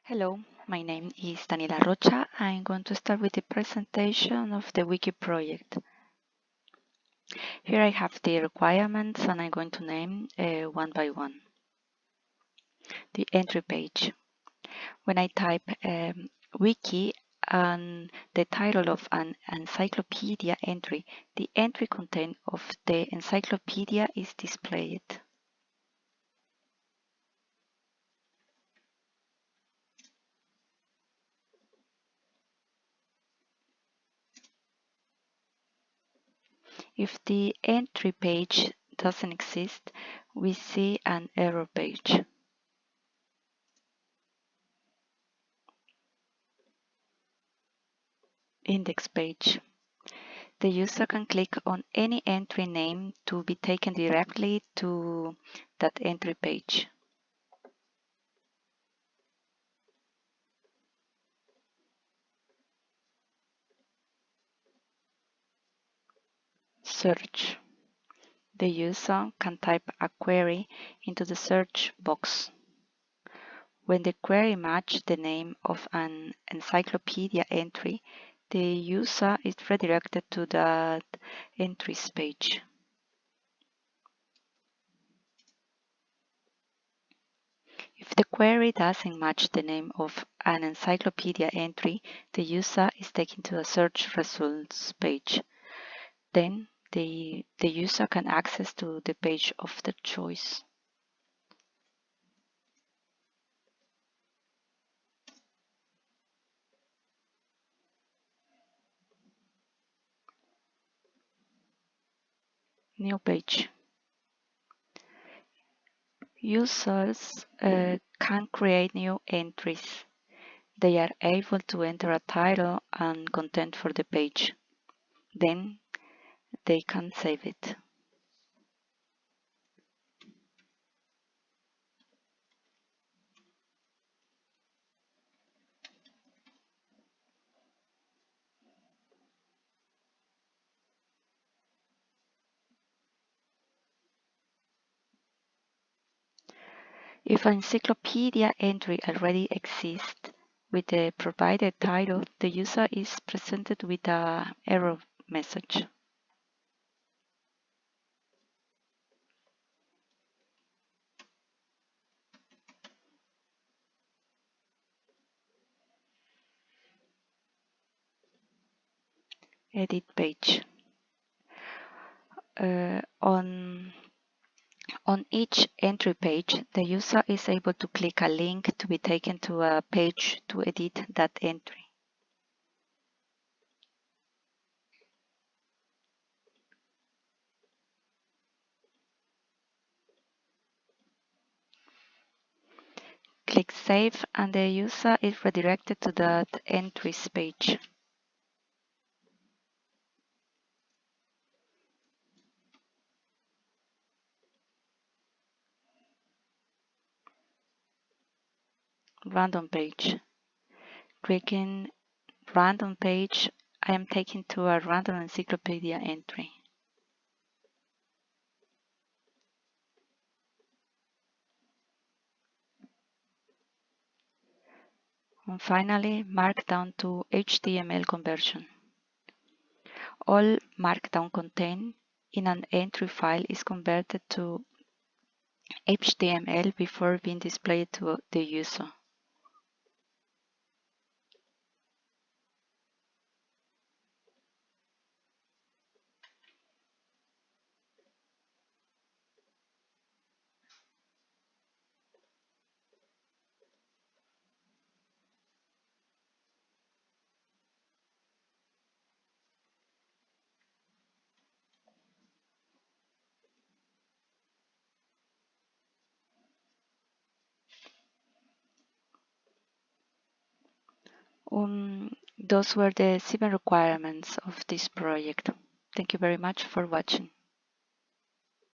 Hello, my name is Daniela Rocha. I'm going to start with the presentation of the Wiki project. Here I have the requirements and I'm going to name one by one. The entry page. When I type Wiki and the title of an encyclopedia entry, the entry content of the encyclopedia is displayed. If the entry page doesn't exist, we see an error page. Index page. The user can click on any entry name to be taken directly to that entry page. Search. The user can type a query into the search box. When the query matches the name of an encyclopedia entry, the user is redirected to that entries page. If the query doesn't match the name of an encyclopedia entry, the user is taken to a search results page. Then the user can access to the page of their choice. New page. Users can create new entries. They are able to enter a title and content for the page. Then they can save it. If an encyclopedia entry already exists with the provided title, the user is presented with an error message. Edit page. On each entry page, the user is able to click a link to be taken to a page to edit that entry. Click Save and the user is redirected to that entries page. Random page. Clicking Random page, I am taken to a random encyclopedia entry. And finally, Markdown to HTML conversion. All Markdown content in an entry file is converted to HTML before being displayed to the user. Those were the 7 requirements of this project. Thank you very much for watching.